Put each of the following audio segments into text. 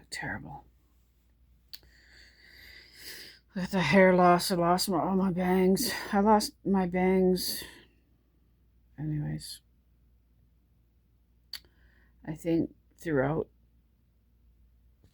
terrible. With the hair loss, I lost all my bangs. I lost my bangs. Anyways, I think throughout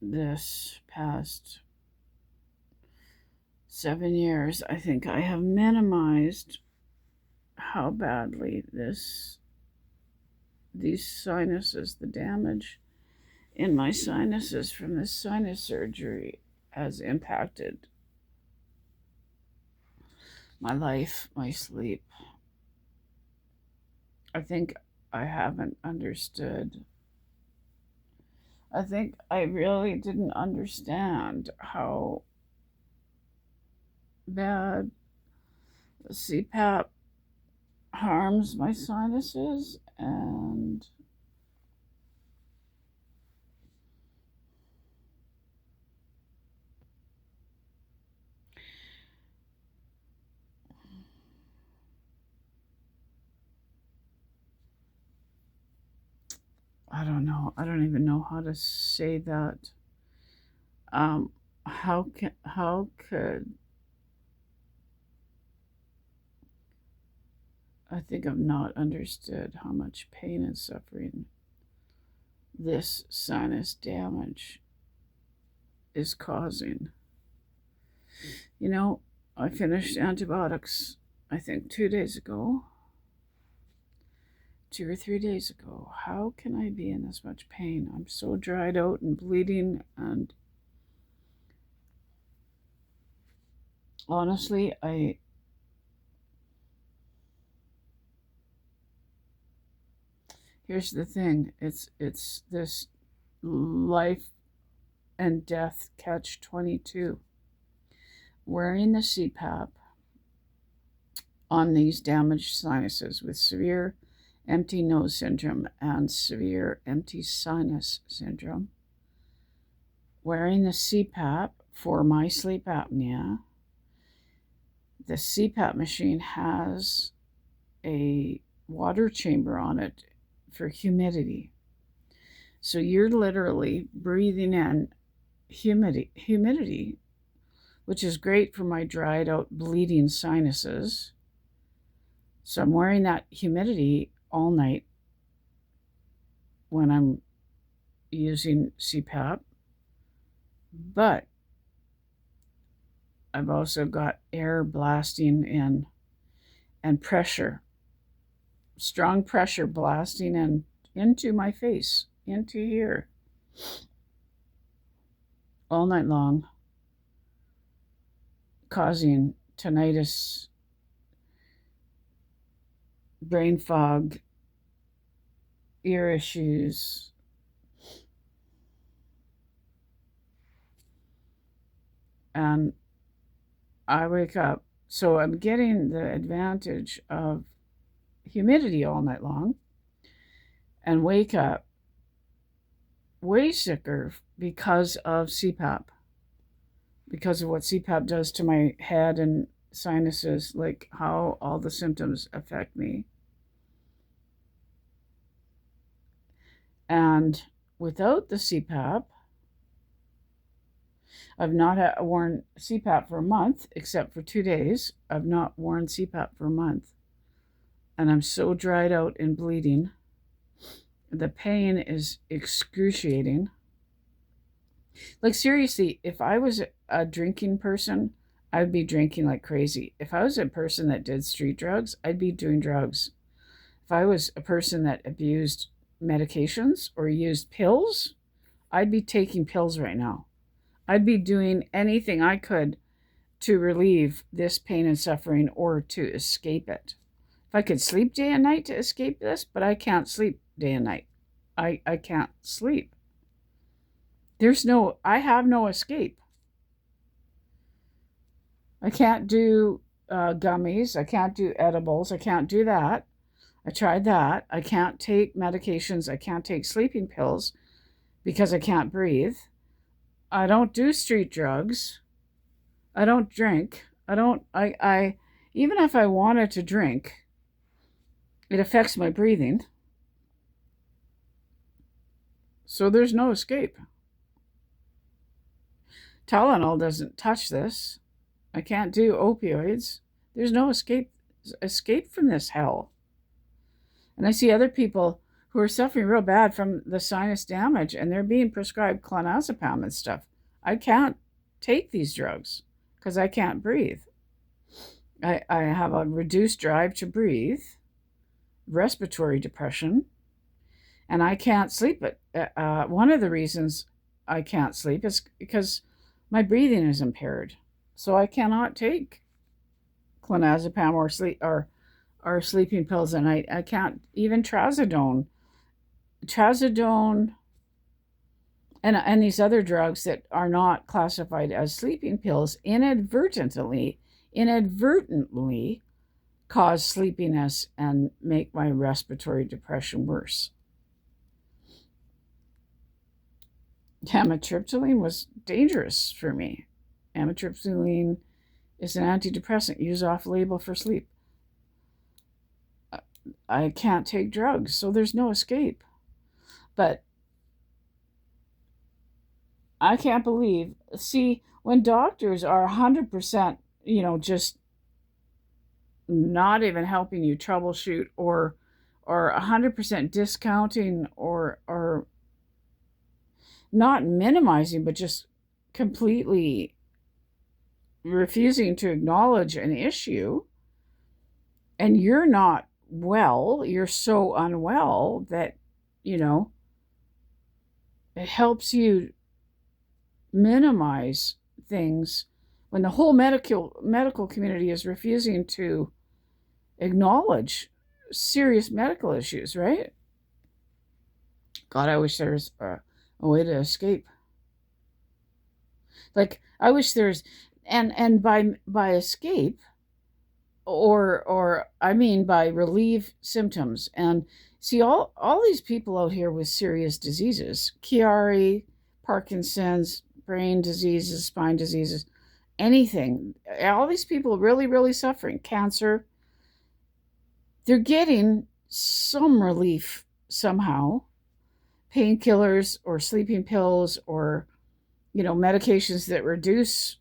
this past 7 years, I think I have minimized how badly these sinuses, the damage in my sinuses from this sinus surgery has impacted my life, my sleep. I think I haven't understood. I think I really didn't understand how bad the CPAP harms my sinuses, and I don't know. I don't even know how to say that. How could I think I've not understood how much pain and suffering this sinus damage is causing. You know, I finished antibiotics, I think 2 days ago. 2 or 3 days ago. How can I be in this much pain? I'm so dried out and bleeding, and honestly, here's the thing. It's this life and death catch-22. Wearing the CPAP on these damaged sinuses with severe empty nose syndrome and severe empty sinus syndrome. Wearing the CPAP for my sleep apnea. The CPAP machine has a water chamber on it for humidity. So you're literally breathing in humidity, which is great for my dried out bleeding sinuses. So I'm wearing that humidity all night when I'm using CPAP. But I've also got air blasting in and pressure, strong pressure blasting in into my face, into here, all night long, causing tinnitus, brain fog, ear issues. And I wake up, so I'm getting the advantage of humidity all night long, and wake up way sicker because of CPAP, because of what CPAP does to my head and sinuses, like how all the symptoms affect me. And without the CPAP, I've not worn CPAP for a month, except for 2 days. I've not worn CPAP for a month. And I'm so dried out and bleeding. The pain is excruciating. Like, seriously, if I was a drinking person, I'd be drinking like crazy. If I was a person that did street drugs, I'd be doing drugs. If I was a person that abused medications or used pills, I'd be taking pills right now. I'd be doing anything I could to relieve this pain and suffering or to escape it. If I could sleep day and night to escape this, but I can't sleep day and night. I can't sleep. I have no escape. I can't do gummies. I can't do edibles. I can't do that. I tried that. I can't take medications. I can't take sleeping pills because I can't breathe. I don't do street drugs. I don't drink. I even if I wanted to drink, it affects my breathing. So there's no escape. Tylenol doesn't touch this. I can't do opioids. There's no escape from this hell. And I see other people who are suffering real bad from the sinus damage, and they're being prescribed clonazepam and stuff. I can't take these drugs because I can't breathe. I have a reduced drive to breathe, respiratory depression, and I can't sleep. One of the reasons I can't sleep is because my breathing is impaired. So I cannot take clonazepam or sleeping pills at night. I can't even trazodone. Trazodone and these other drugs that are not classified as sleeping pills inadvertently cause sleepiness and make my respiratory depression worse. Amitriptyline was dangerous for me. Amitriptyline is an antidepressant used off-label for sleep. I can't take drugs, so there's no escape. But I can't believe, see, when doctors are 100%, just not even helping you troubleshoot or 100% discounting or not minimizing, but just completely refusing to acknowledge an issue, and you're not well, you're so unwell that, it helps you minimize things when the whole medical community is refusing to acknowledge serious medical issues, right? God, I wish there was a way to escape. Like, I wish there's, and by escape, or I mean by relieve symptoms. And see, all these people out here with serious diseases, Chiari, Parkinson's, brain diseases, spine diseases, anything, all these people really, really suffering, cancer, they're getting some relief somehow. Painkillers or sleeping pills or, medications that reduce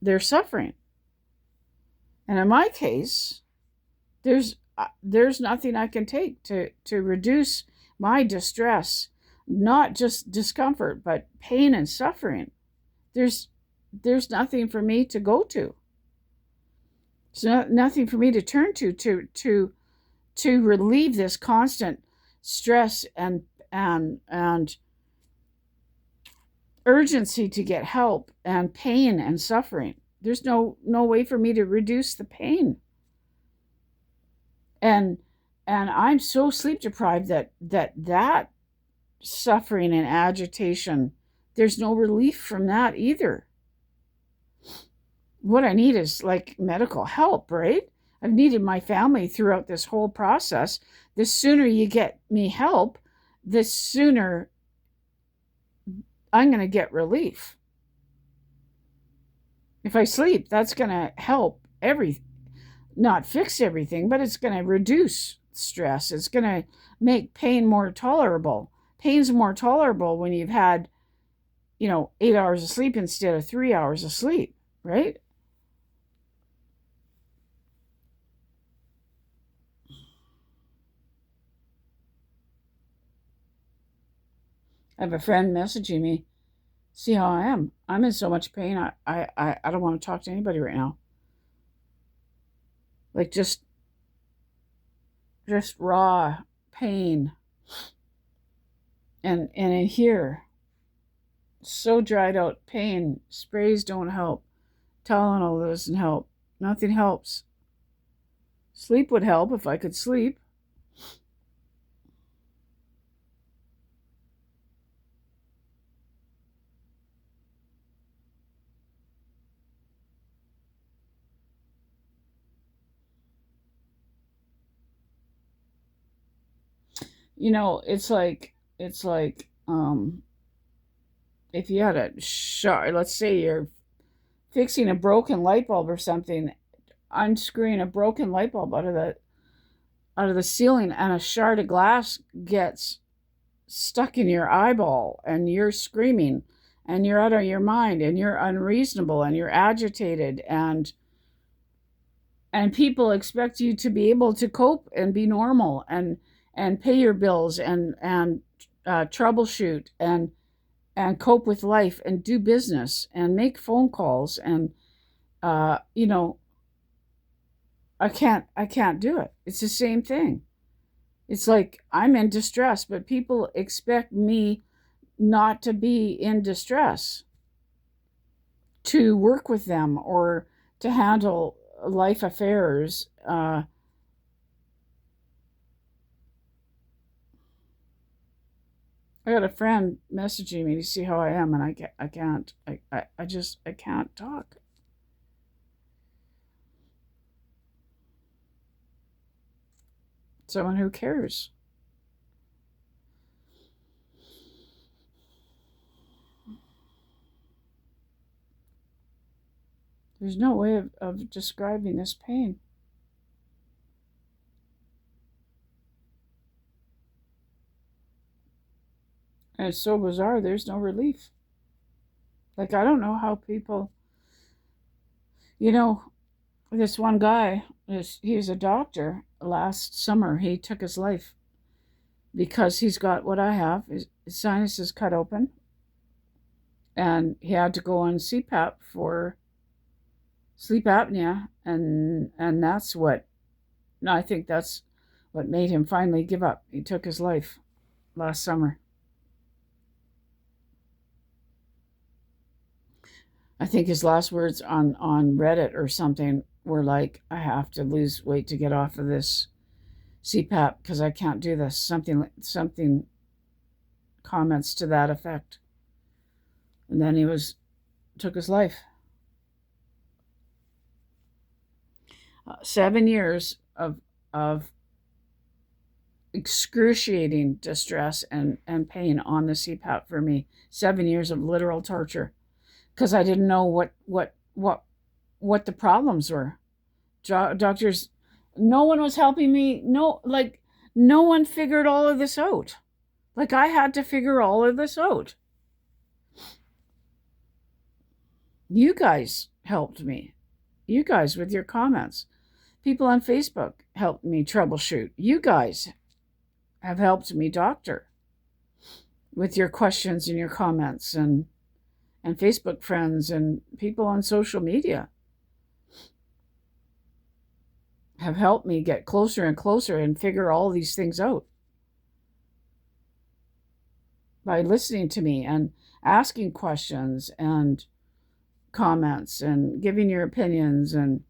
their suffering. And in my case, there's nothing I can take to reduce my distress, not just discomfort, but pain and suffering. There's nothing for me to go to. There's nothing for me to turn to relieve this constant stress and urgency to get help and pain and suffering. There's no way for me to reduce the pain. And I'm so sleep deprived that suffering and agitation, there's no relief from that either. What I need is like medical help, right? I've needed my family throughout this whole process. The sooner you get me help, the sooner I'm going to get relief. If I sleep, that's going to help not fix everything, but it's going to reduce stress. It's going to make pain more tolerable. Pain's more tolerable when you've had, 8 hours of sleep instead of 3 hours of sleep, right? I have a friend messaging me, see how I am. I'm in so much pain. I don't want to talk to anybody right now. Like just raw pain. And in here, so dried out pain. Sprays don't help. Tylenol doesn't help. Nothing helps. Sleep would help if I could sleep. It's like if you had a shard, let's say you're fixing a broken light bulb or something, unscrewing a broken light bulb out of the ceiling, and a shard of glass gets stuck in your eyeball and you're screaming and you're out of your mind and you're unreasonable and you're agitated, and people expect you to be able to cope and be normal and pay your bills and troubleshoot and cope with life and do business and make phone calls and you know, I can't do it. It's the same thing. It's like I'm in distress, but people expect me not to be in distress, to work with them or to handle life affairs. I got a friend messaging me to see how I am, and I can't. I can't talk. Someone who cares. There's no way of describing this pain. And it's so bizarre, there's no relief. Like, I don't know how people, you know, this one guy, he's a doctor. Last summer, he took his life because he's got what I have. His sinuses cut open, and he had to go on CPAP for sleep apnea, and that's what, no, I think that's what made him finally give up. He took his life last summer. I think his last words on Reddit or something were like, I have to lose weight to get off of this CPAP because I can't do this. Something comments to that effect. And then he took his life. 7 years of excruciating distress and pain on the CPAP for me. 7 years of literal torture because I didn't know what the problems were. Doctors, no one was helping me. No one figured all of this out. Like, I had to figure all of this out. You guys helped me. You guys with your comments. People on Facebook helped me troubleshoot. You guys have helped me doctor with your questions and your comments, and Facebook friends and people on social media have helped me get closer and closer and figure all these things out by listening to me and asking questions and comments and giving your opinions. And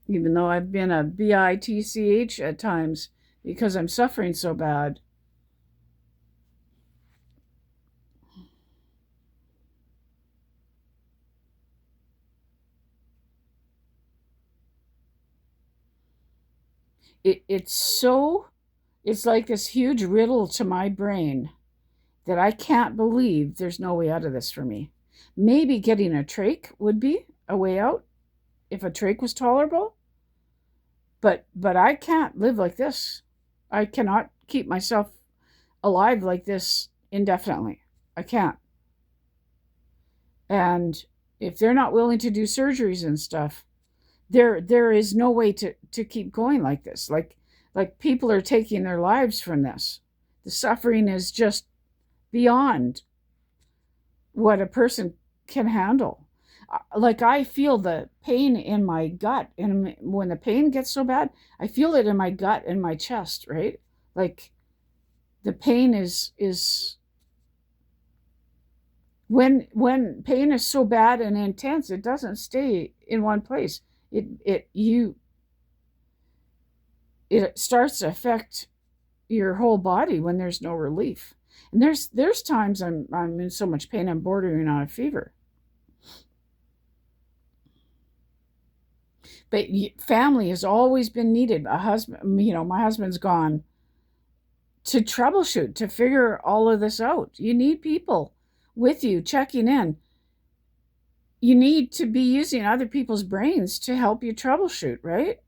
even though I've been a bitch at times because I'm suffering so bad, it's like this huge riddle to my brain that I can't believe there's no way out of this for me. Maybe getting a trach would be a way out if a trach was tolerable. But I can't live like this. I cannot keep myself alive like this indefinitely. I can't. And if they're not willing to do surgeries and stuff, there is no way to keep going like this. Like people are taking their lives from this. The suffering is just beyond what a person can handle. Like, I feel the pain in my gut, and when the pain gets so bad, I feel it in my gut and my chest, right? Like, the pain is when pain is so bad and intense, it doesn't stay in one place. It starts to affect your whole body when there's no relief. And there's times I'm in so much pain I'm bordering on a fever. But family has always been needed. A husband, my husband's gone, to troubleshoot, to figure all of this out. You need people with you checking in. You need to be using other people's brains to help you troubleshoot, right?